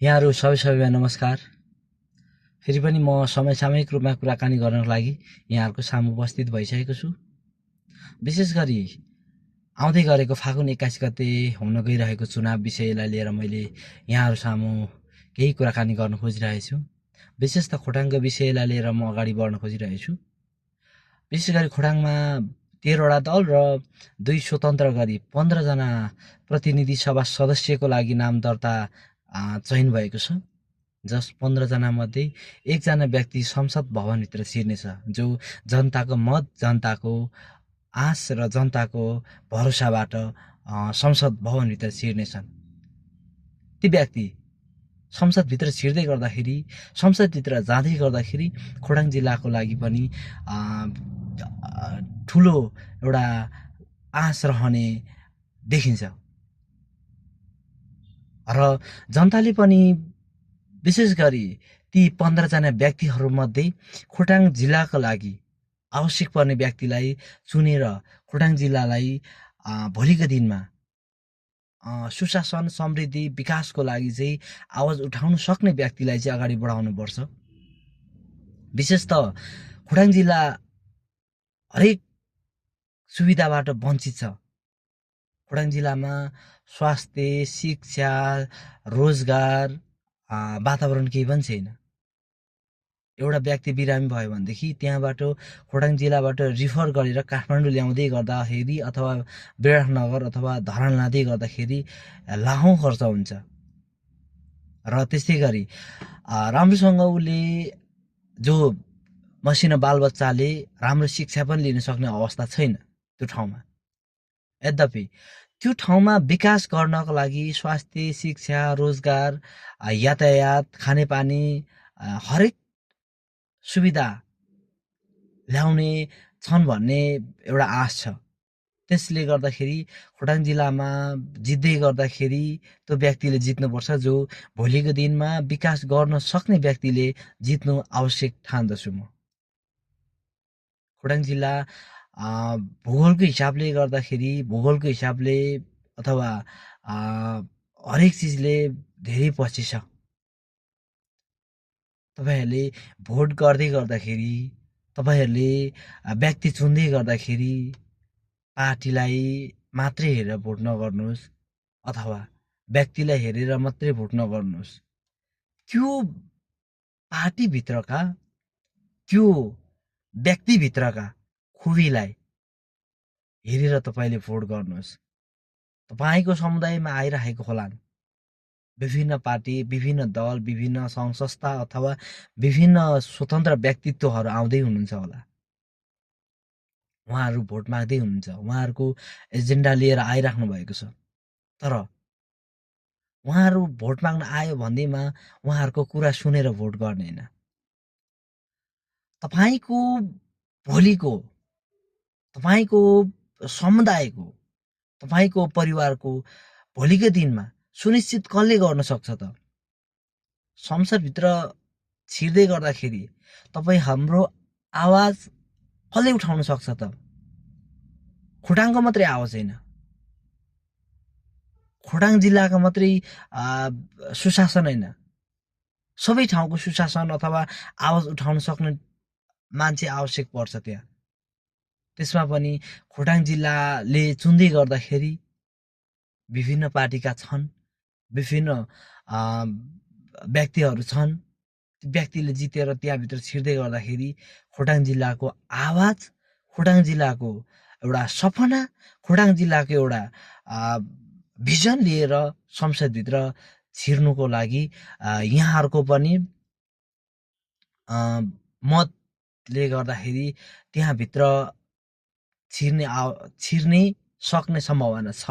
यहाँहरू सबैलाई नमस्कार। फेरि पनि म समयसामयिक रूपमा कुराकानी गर्नको लागि यहाँहरूको सामु उपस्थित भइसकेको छु। विशेष गरी आउँदै गरेको फागुन 21 गते हुन गइरहेको चुनाव विषयलाई लिएर मैले यहाँहरू सामु केही कुराकानी गर्न खोजिरहेको छु। विशेष त खोटाङको विषयलाई लिएर म अगाडि बढ्न खोजिरहेको छु। विशेष गरी खोटाङमा 13 वटा दल र 2 स्वतन्त्र गरी 15 जना प्रतिनिधि सभा सदस्यको लागि नाम दर्ता चयन भएको छ। जस 15 जना मध्ये 1 जना व्यक्ति संसद भवनभित्र छिर्नेछ, जो जनताको मत, जनताको आश र जनताको भरोसाबाट संसद भवनभित्र छिर्नेछन्। ती व्यक्ति संसदभित्र छिर्दै गर्दाखेरि, संसदभित्र जाँदै गर्दाखेरि खोटाङ जिल्लाको लागि पनि ठुलो एउटा आश रहने देखिन्छ र जनताले पनि विशेष गरी ती 15 जना व्यक्तिहरूमध्ये खोटाङ जिल्लाको लागि आवश्यक पर्ने व्यक्तिलाई चुनेर खोटाङ जिल्लालाई भोलिको दिनमा सुशासन, समृद्धि, विकासको लागि चाहिँ आवाज उठाउन सक्ने व्यक्तिलाई चाहिँ अगाडि बढाउनुपर्छ। विशेष त खोटाङ जिल्ला हरेक सुविधाबाट वञ्चित छ। खोटाङ जिल्लामा स्वास्थ्य, शिक्षा, रोजगार, वातावरण केही पनि छैन। एउटा व्यक्ति बिरामी भयो भनेदेखि त्यहाँबाट खोटाङ जिल्लाबाट रिफर गरेर काठमाडौँ ल्याउँदै गर्दाखेरि अथवा विराटनगर अथवा धरान लाँदै गर्दाखेरि लाखौँ खर्च हुन्छ। र त्यस्तै गरी राम्रोसँग उसले जो मसिनो बालबच्चाले राम्रो शिक्षा पनि लिन सक्ने अवस्था छैन त्यो ठाउँमा। यद्यपि त्यो ठाउँमा विकास गर्नको लागि स्वास्थ्य, शिक्षा, रोजगार, यातायात, खानेपानी हरेक सुविधा ल्याउने छन् भन्ने एउटा आश छ। त्यसले गर्दाखेरि खोटाङ जिल्लामा जित्दै गर्दाखेरि त्यो व्यक्तिले जित्नुपर्छ, जो भोलिको दिनमा विकास गर्न सक्ने व्यक्तिले जित्नु आवश्यक ठान्दछु म। खोटाङ जिल्ला भूगोलको हिसाबले गर्दाखेरि, भूगोलको हिसाबले अथवा हरेक चिजले धेरै पछि छ। तपाईहरुले भोट गर्दै गर्दाखेरि, तपाईहरुले व्यक्ति चुन्दै गर्दाखेरि पार्टीलाई मात्रै हेरेर भोट नगर्नुहोस् अथवा व्यक्तिलाई हेरेर मात्रै भोट नगर्नुहोस्। त्यो पार्टीभित्रका, त्यो व्यक्तिभित्रका खुबीलाई हेरेर तपाईले भोट गर्नुहोस्। तपाईको समुदायमा आइरहेको होलान् विभिन्न पार्टी, विभिन्न दल, विभिन्न सङ्घ संस्था अथवा विभिन्न स्वतन्त्र व्यक्तित्वहरू आउँदै हुनुहुन्छ होला। उहाँहरू भोट माग्दै हुनुहुन्छ, उहाँहरूको एजेन्डा लिएर आइराख्नु भएको छ। तर उहाँहरू भोट माग्न आयो भन्दैमा उहाँहरूको कुरा सुनेर भोट गर्ने हैन। तपाईको भोलिको, तपाईको समुदायको, तपाईको परिवारको भोलिको दिनमा सुनिश्चित कसले गर्न सक्छ त? संसदभित्र छिर्दै गर्दाखेरि तपाई हाम्रो आवाज कसले उठाउन सक्छ त? खोटाङको मात्रै आवाज हैन, खोटाङ जिल्लाको मात्रै सुशासन हैन, सबै ठाउँको सुशासन अथवा आवाज उठाउन सक्ने मान्छे आवश्यक पर्छ त्यहाँ। त्यसमा पनि खोटाङ जिल्लाले चुन्दै गर्दाखेरि विभिन्न पार्टीका छन्, विभिन्न व्यक्तिहरू छन्। व्यक्तिले जितेर त्यहाँभित्र छिर्दै गर्दाखेरि खोटाङ जिल्लाको आवाज, खोटाङ जिल्लाको एउटा सपना, खोटाङ जिल्लाको एउटा भिजन लिएर संसदभित्र छिर्नुको लागि यहाँहरूको पनि मतले गर्दाखेरि त्यहाँभित्र छिर्ने सक्ने सम्भावना छ।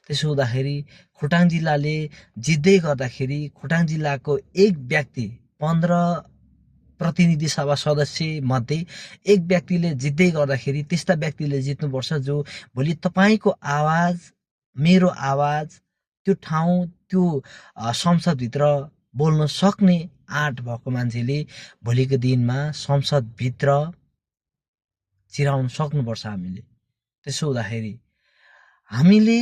त्यसो हुँदाखेरि खोटाङ जिल्लाले जित्दै गर्दाखेरि खोटाङ जिल्लाको एक व्यक्ति 15 प्रतिनिधि सभा सदस्य मध्ये एक व्यक्तिले जित्दै गर्दाखेरि त्यस्ता व्यक्तिले जित्नुपर्छ, जो भोलि तपाईको आवाज, मेरो आवाज त्यो ठाउँ, त्यो संसदभित्र बोल्न सक्ने आँट भएको मान्छेले भोलिको दिनमा संसदभित्र छिराउन सक्नुपर्छ हामीले। त्यसो हुँदाखेरि हामीले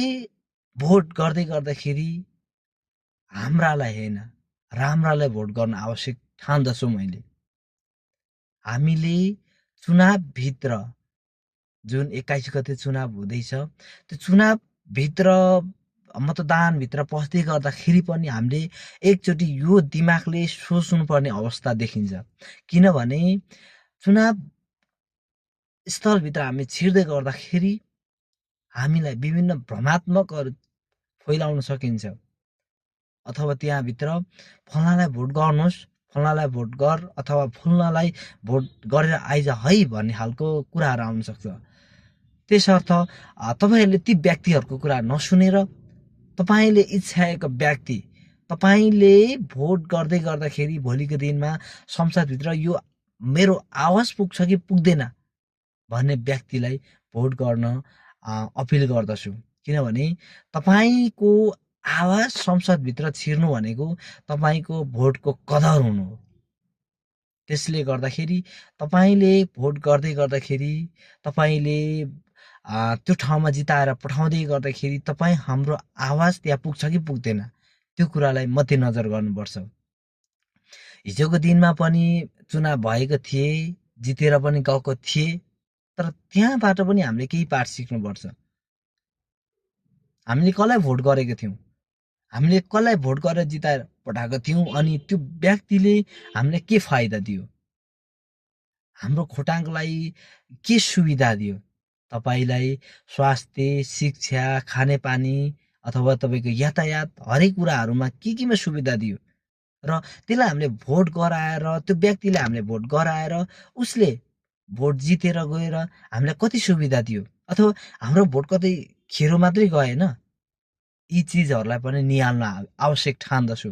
भोट गर्दै गर्दाखेरि हाम्रालाई हैन, राम्रालाई भोट गर्न आवश्यक ठान्दछु मैले। हामीले चुनावभित्र जुन 21 गते चुनाव हुँदैछ त्यो चुनावभित्र मतदानभित्र पस्दै गर्दाखेरि पनि हामीले एकचोटि यो दिमागले सोच्नुपर्ने अवस्था देखिन्छ। किनभने चुनाव स्थलभित्र हामी छिर्दै गर्दाखेरि हामीलाई विभिन्न भ्रमात्मकहरू फैलाउन सकिन्छ, अथवा त्यहाँभित्र फलानालाई भोट गर्नुहोस्, फलानालाई भोट गर, अथवा फलानालाई भोट गरेर आइज है भन्ने खालको कुराहरू आउन सक्छ। त्यसर्थ तपाईँहरूले ती व्यक्तिहरूको कुरा नसुनेर तपाईँले इच्छाएको व्यक्ति, तपाईँले भोट गर्दै गर्दाखेरि भोलिको दिनमा संसदभित्र यो मेरो आवाज पुग्छ कि पुग्दैन भन्ने व्यक्तिलाई भोट गर्न अपिल गर्दछु। किनभने तपाईँको आवाज संसदभित्र छिर्नु भनेको तपाईँको भोटको कदर हुनु हो। त्यसले गर्दाखेरि तपाईँले भोट गर्दै गर्दाखेरि तपाईँले त्यो ठाउँमा जिताएर पठाउँदै गर्दाखेरि तपाईँ हाम्रो आवाज त्यहाँ पुग्छ कि पुग्दैन त्यो कुरालाई मध्यनजर गर्नुपर्छ। हिजोको दिनमा पनि चुनाव भएको थिए, जितेर पनि गएको थिए, तर त्यहाँबाट पनि हामीले केही पाठ सिक्नुपर्छ। हामीले कसलाई भोट गरेको थियौँ, हामीले कसलाई भोट गरेर जिताएर पठाएको थियौँ, अनि त्यो व्यक्तिले हामीलाई के फाइदा दियो, हाम्रो खोटाङलाई के सुविधा दियो, तपाईलाई स्वास्थ्य, शिक्षा, खानेपानी अथवा तपाईँको यातायात हरेक कुराहरूमा केमा सुविधा दियो, र त्यसलाई हामीले भोट गराएर, त्यो व्यक्तिलाई हामीले भोट गराएर उसले भोट जितेर गएर हामीलाई कति सुविधा दियो, अथवा हाम्रो भोट कतै खेरो मात्रै गएन, यी चिजहरूलाई पनि निहाल्न आवश्यक ठान्दछु।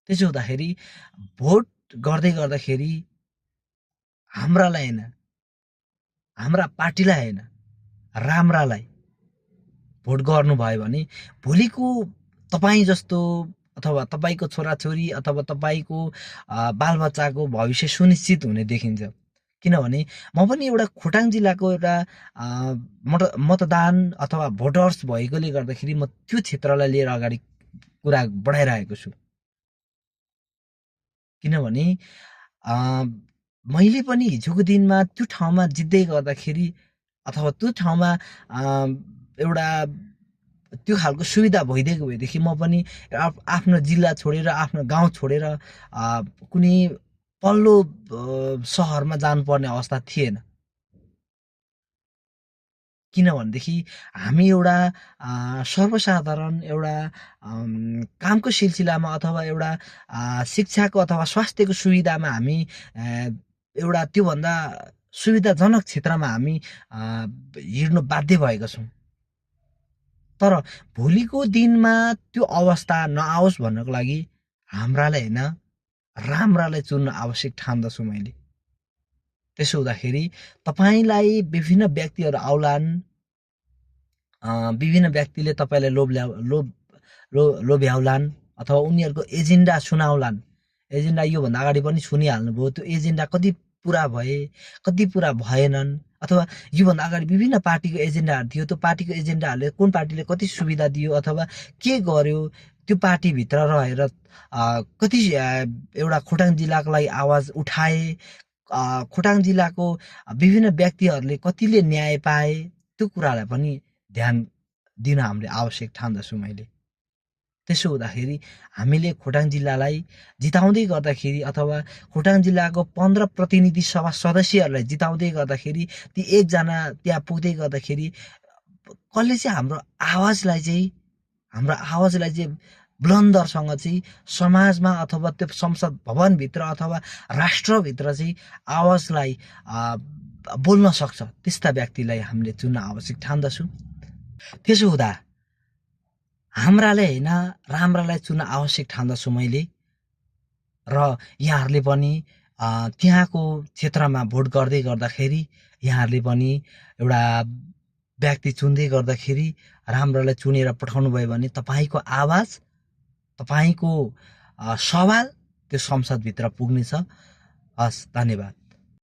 त्यसो हुँदाखेरि भोट गर्दै गर्दाखेरि हाम्रालाई होइन, हाम्रा पार्टीलाई होइन, राम्रालाई भोट गर्नुभयो भने भोलिको तपाईँ जस्तो अथवा तपाईँको छोराछोरी अथवा तपाईँको बालबच्चाको भविष्य सुनिश्चित हुने देखिन्छ। किनभने म पनि एउटा खोटाङ जिल्लाको एउटा मतदान अथवा भोटर्स भएकोले गर्दाखेरि म त्यो क्षेत्रलाई लिएर अगाडि कुरा बढाइरहेको छु। किनभने मैले पनि हिजोको दिनमा त्यो ठाउँमा जित्दै गर्दाखेरि अथवा त्यो ठाउँमा एउटा त्यो खालको सुविधा भइदिएको भएदेखि म पनि आफ्नो जिल्ला छोडेर, आफ्नो गाउँ छोडेर कुनै पल्लो सहरमा जानुपर्ने अवस्था थिएन। किनभनेदेखि हामी एउटा सर्वसाधारण एउटा कामको सिलसिलामा अथवा एउटा शिक्षाको अथवा स्वास्थ्यको सुविधामा हामी एउटा त्योभन्दा सुविधाजनक क्षेत्रमा हामी हिँड्नु बाध्य भएका छौँ। तर भोलिको दिनमा त्यो अवस्था नआओस् भन्नको लागि हाम्रालाई होइन, राम्रालाई चुन्न आवश्यक ठान्दछु मैले। त्यसो हुँदाखेरि तपाईँलाई विभिन्न व्यक्तिहरू आउलान्, विभिन्न व्यक्तिले तपाईँलाई लोभ्याउलान् अथवा उनीहरूको एजेन्डा सुनाउलान्। एजेन्डा योभन्दा अगाडि पनि सुनिहाल्नुभयो, त्यो एजेन्डा कति पुरा भए, कति पुरा भएनन्, अथवा योभन्दा अगाडि विभिन्न पार्टीको एजेन्डाहरू थियो, त्यो पार्टीको एजेन्डाहरूले कुन पार्टीले कति सुविधा दियो अथवा के गर्यो, त्यो पार्टीभित्र रहेर कति एउटा खोटाङ जिल्लाको लागि आवाज उठाए, खोटाङ जिल्लाको विभिन्न व्यक्तिहरूले कतिले न्याय पाए, त्यो कुरालाई पनि ध्यान दिन हामीले आवश्यक ठान्दछु मैले। त्यसो हुँदाखेरि हामीले खोटाङ जिल्लालाई जिताउँदै गर्दाखेरि अथवा खोटाङ जिल्लाको 15 प्रतिनिधि सभा सदस्यहरूलाई जिताउँदै गर्दाखेरि ती एकजना त्यहाँ पुग्दै गर्दाखेरि कसले चाहिँ हाम्रो आवाजलाई चाहिँ बुलन्दरसँग चाहिँ समाजमा अथवा त्यो संसद भवनभित्र अथवा राष्ट्रभित्र चाहिँ आवाजलाई बोल्न सक्छ, त्यस्ता व्यक्तिलाई हामीले चुन्न आवश्यक ठान्दछु। त्यसो हुँदा हाम्रालाई होइन, राम्रालाई चुन्न आवश्यक ठान्दछु मैले। र यहाँहरूले पनि त्यहाँको क्षेत्रमा भोट गर्दै गर्दाखेरि यहाँहरूले पनि एउटा व्यक्ति चुन्दै गर्दाखेरि राम्रालाई चुनेर पठाउनु भयो भने तपाईँको आवाज, तपाईँको सवाल त्यो संसदभित्र पुग्नेछ। हस्, धन्यवाद।